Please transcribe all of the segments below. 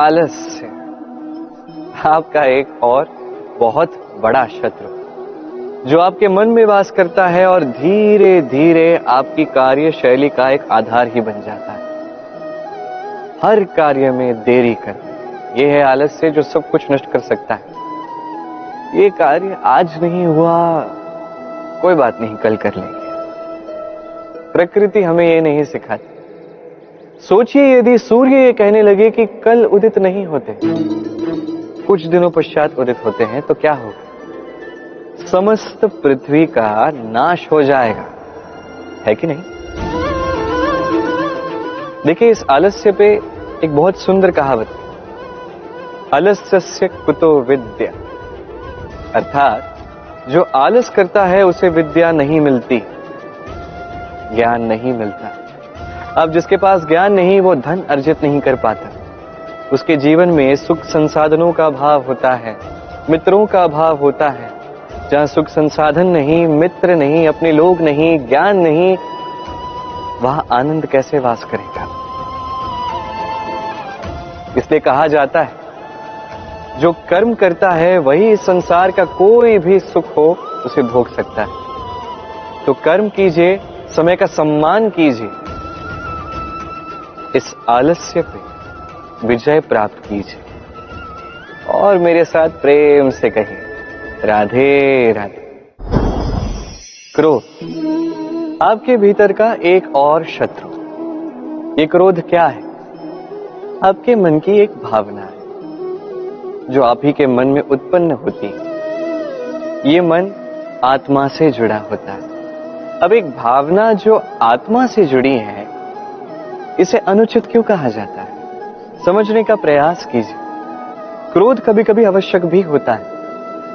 आलस्य, आपका एक और बहुत बड़ा शत्रु जो आपके मन में वास करता है और धीरे धीरे आपकी कार्यशैली का एक आधार ही बन जाता है। हर कार्य में देरी करना, यह है आलस्य जो सब कुछ नष्ट कर सकता है। ये कार्य आज नहीं हुआ, कोई बात नहीं, कल कर लेंगे। प्रकृति हमें ये नहीं सिखाती। सोचिए, यदि सूर्य ये कहने लगे कि कल उदित नहीं होते, कुछ दिनों पश्चात उदित होते हैं, तो क्या होगा? समस्त पृथ्वी का नाश हो जाएगा, है कि नहीं? देखिए, इस आलस्य पे एक बहुत सुंदर कहावत है, आलस्यस्य कुतो विद्या, अर्थात जो आलस करता है उसे विद्या नहीं मिलती, ज्ञान नहीं मिलता। अब जिसके पास ज्ञान नहीं, वो धन अर्जित नहीं कर पाता। उसके जीवन में सुख संसाधनों का अभाव होता है, मित्रों का अभाव होता है। जहां सुख संसाधन नहीं, मित्र नहीं, अपने लोग नहीं, ज्ञान नहीं, वहां आनंद कैसे वास करेगा? इसलिए कहा जाता है, जो कर्म करता है वही इस संसार का कोई भी सुख हो उसे भोग सकता है। तो कर्म कीजिए, समय का सम्मान कीजिए, इस आलस्य पे विजय प्राप्त कीजिए और मेरे साथ प्रेम से कहिए, राधे राधे। क्रोध आपके भीतर का एक और शत्रु। ये क्रोध क्या है? आपके मन की एक भावना है जो आप ही के मन में उत्पन्न होती है। ये मन आत्मा से जुड़ा होता है। अब एक भावना जो आत्मा से जुड़ी है, इसे अनुचित क्यों कहा जाता है? समझने का प्रयास कीजिए। क्रोध कभी कभी आवश्यक भी होता है,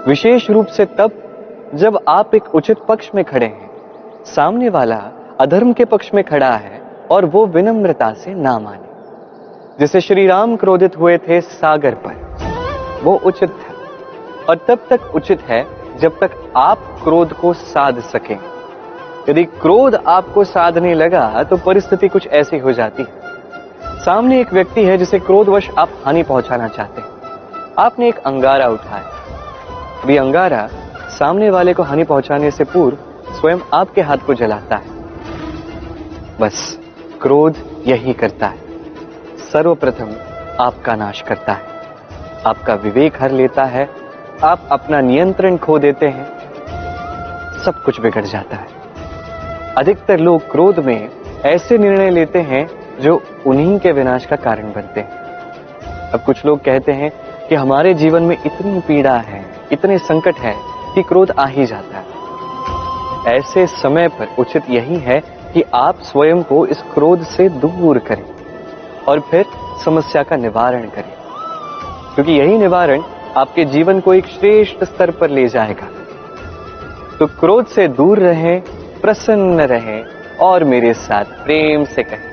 विशेष रूप से तब जब आप एक उचित पक्ष में खड़े हैं, सामने वाला अधर्म के पक्ष में खड़ा है और वो विनम्रता से ना माने। जैसे श्री राम क्रोधित हुए थे सागर पर, वो उचित था, और तब तक उचित है जब तक आप क्रोध को साध सकें। यदि क्रोध आपको साधने लगा तो परिस्थिति कुछ ऐसी हो जाती है। सामने एक व्यक्ति है जिसे क्रोधवश आप हानि पहुंचाना चाहते हैं। आपने एक अंगारा उठाया, भी अंगारा सामने वाले को हानि पहुंचाने से पूर्व स्वयं आपके हाथ को जलाता है। बस क्रोध यही करता है, सर्वप्रथम आपका नाश करता है, आपका विवेक हर लेता है, आप अपना नियंत्रण खो देते हैं, सब कुछ बिगड़ जाता है। अधिकतर लोग क्रोध में ऐसे निर्णय लेते हैं जो उन्हीं के विनाश का कारण बनते हैं। अब कुछ लोग कहते हैं कि हमारे जीवन में इतनी पीड़ा है, इतने संकट है कि क्रोध आ ही जाता है। ऐसे समय पर उचित यही है कि आप स्वयं को इस क्रोध से दूर करें और फिर समस्या का निवारण करें, क्योंकि यही निवारण आपके जीवन को एक श्रेष्ठ स्तर पर ले जाएगा। तो क्रोध से दूर रहें, प्रसन्न रहें और मेरे साथ प्रेम से कहें,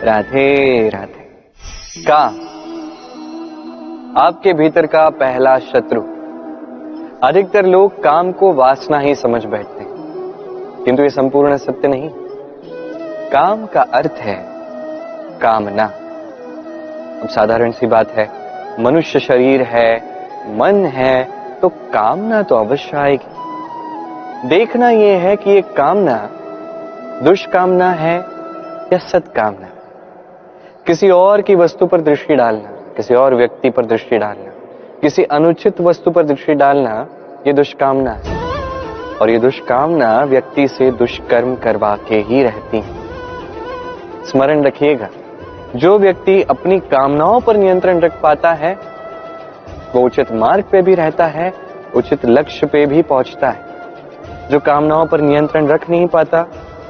राधे राधे। काम आपके भीतर का पहला शत्रु। अधिकतर लोग काम को वासना ही समझ बैठते हैं, किंतु ये संपूर्ण सत्य नहीं। काम का अर्थ है कामना। अब साधारण सी बात है, मनुष्य शरीर है, मन है, तो कामना तो अवश्य आएगी। देखना यह है कि ये कामना दुष्कामना है या सत्कामना। किसी और की वस्तु पर दृष्टि डालना, किसी और व्यक्ति पर दृष्टि डालना, किसी अनुचित वस्तु पर दृष्टि डालना, ये दुष्कामना है। और ये दुष्कामना व्यक्ति से दुष्कर्म करवा के ही रहती है। स्मरण रखिएगा, जो व्यक्ति अपनी कामनाओं पर नियंत्रण रख पाता है वो उचित मार्ग पे भी रहता है, उचित लक्ष्य पे भी पहुंचता है। जो कामनाओं पर नियंत्रण रख नहीं पाता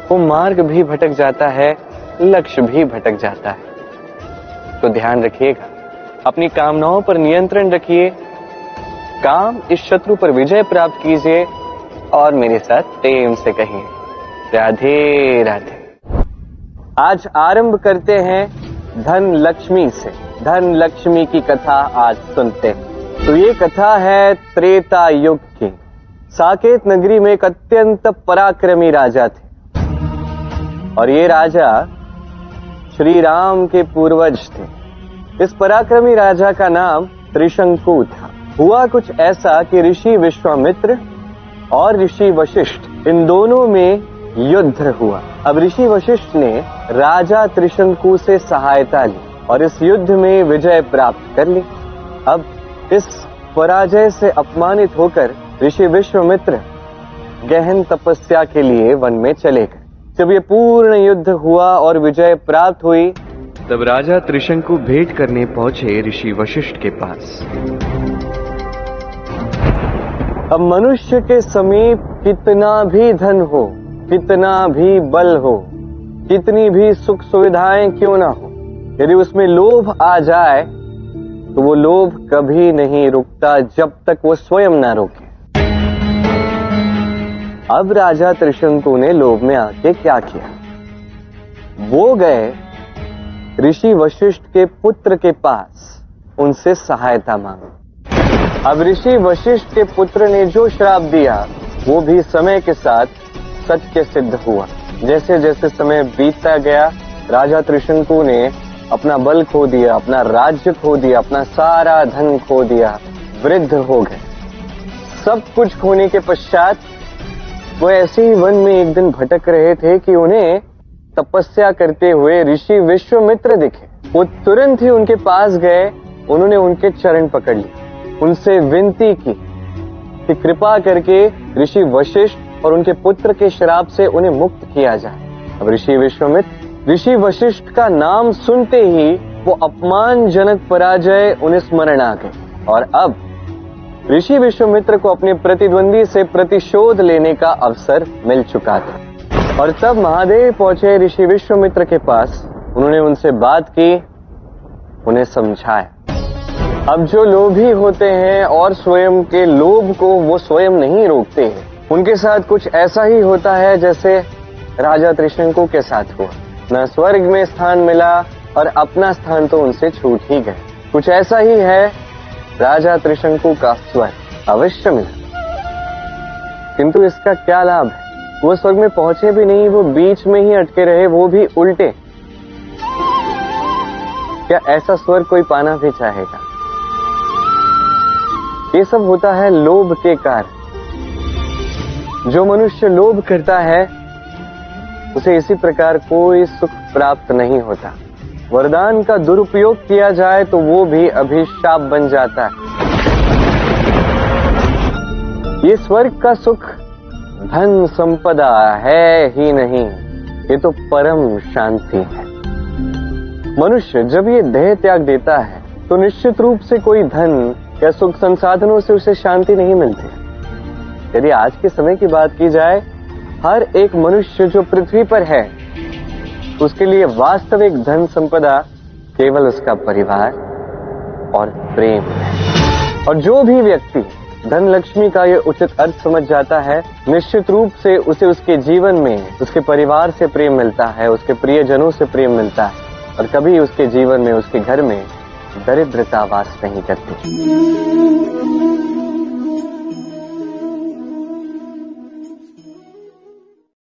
वो मार्ग भी भटक जाता है, लक्ष्य भी भटक जाता है। तो ध्यान रखिएगा, अपनी कामनाओं पर नियंत्रण रखिए, काम इस शत्रु पर विजय प्राप्त कीजिए और मेरे साथ प्रेम से कहिए, राधे राधे। आज आरंभ करते हैं धन लक्ष्मी से। धन लक्ष्मी की कथा आज सुनते हैं। तो ये कथा है त्रेता युग की। साकेत नगरी में एक अत्यंत पराक्रमी राजा थे और ये राजा श्री राम के पूर्वज थे। इस पराक्रमी राजा का नाम त्रिशंकु था। हुआ कुछ ऐसा कि ऋषि विश्वामित्र और ऋषि वशिष्ठ इन दोनों में युद्ध हुआ। अब ऋषि वशिष्ठ ने राजा त्रिशंकु से सहायता ली और इस युद्ध में विजय प्राप्त कर ली। अब इस पराजय से अपमानित होकर ऋषि विश्वामित्र गहन तपस्या के लिए वन में चले गए। जब ये पूर्ण युद्ध हुआ और विजय प्राप्त हुई, तब राजा त्रिशंकु भेंट करने पहुंचे ऋषि वशिष्ठ के पास। अब मनुष्य के समीप कितना भी धन हो, कितना भी बल हो, कितनी भी सुख सुविधाएं क्यों ना हो, यदि उसमें लोभ आ जाए तो वो लोभ कभी नहीं रुकता जब तक वो स्वयं ना रोके। अब राजा त्रिशंकु ने लोभ में आके क्या किया, वो गए ऋषि वशिष्ठ के पुत्र के पास उनसे सहायता मांगी। अब ऋषि वशिष्ठ के पुत्र ने जो श्राप दिया वो भी समय के साथ सत्य सिद्ध हुआ। जैसे जैसे समय बीतता गया, राजा त्रिशंकु ने अपना बल खो दिया, अपना राज्य खो दिया, अपना सारा धन खो दिया, वृद्ध हो गए। सब कुछ खोने के पश्चात वो ऐसे ही वन में एक दिन भटक रहे थे कि उन्हें तपस्या करते हुए ऋषि विश्वामित्र दिखे। वो तुरंत ही उनके पास गए, उन्होंने उनके चरण पकड़ लिए, उनसे विनती की कि कृपा करके ऋषि वशिष्ठ और उनके पुत्र के श्राप से उन्हें मुक्त किया जाए। अब ऋषि वशिष्ठ का नाम सुनते ही वो अपमानजनक पराजय उन्हें स्मरण आ गई और अब ऋषि विश्वामित्र को अपने प्रतिद्वंदी से प्रतिशोध लेने का अवसर मिल चुका था। और तब महादेव पहुंचे ऋषि विश्वामित्र के पास, उन्होंने उनसे बात की, उन्हें समझाया। अब जो लोभी होते हैं और स्वयं के लोभ को वो स्वयं नहीं रोकते हैं, उनके साथ कुछ ऐसा ही होता है जैसे राजा त्रिशंकु के साथ हुआ। न स्वर्ग में स्थान मिला और अपना स्थान तो उनसे छूट ही गए। कुछ ऐसा ही है राजा त्रिशंकु का स्वर्ग अवश्य मिला, किंतु इसका क्या लाभ है, वो स्वर्ग में पहुंचे भी नहीं, वो बीच में ही अटके रहे, वो भी उल्टे। क्या ऐसा स्वर्ग कोई पाना भी चाहेगा? ये सब होता है लोभ के कारण। जो मनुष्य लोभ करता है उसे इसी प्रकार कोई सुख प्राप्त नहीं होता। वरदान का दुरुपयोग किया जाए तो वो भी अभिशाप बन जाता है। ये स्वर्ग का सुख धन संपदा है ही नहीं, ये तो परम शांति है। मनुष्य जब ये देह त्याग देता है तो निश्चित रूप से कोई धन या सुख संसाधनों से उसे शांति नहीं मिलती। यदि आज के समय की बात की जाए, हर एक मनुष्य जो पृथ्वी पर है उसके लिए वास्तविक धन संपदा केवल उसका परिवार और प्रेम है। और जो भी व्यक्ति धन लक्ष्मी का ये उचित अर्थ समझ जाता है, निश्चित रूप से उसे उसके जीवन में उसके परिवार से प्रेम मिलता है, उसके प्रियजनों से प्रेम मिलता है और कभी उसके जीवन में, उसके घर में दरिद्रता वास नहीं करती।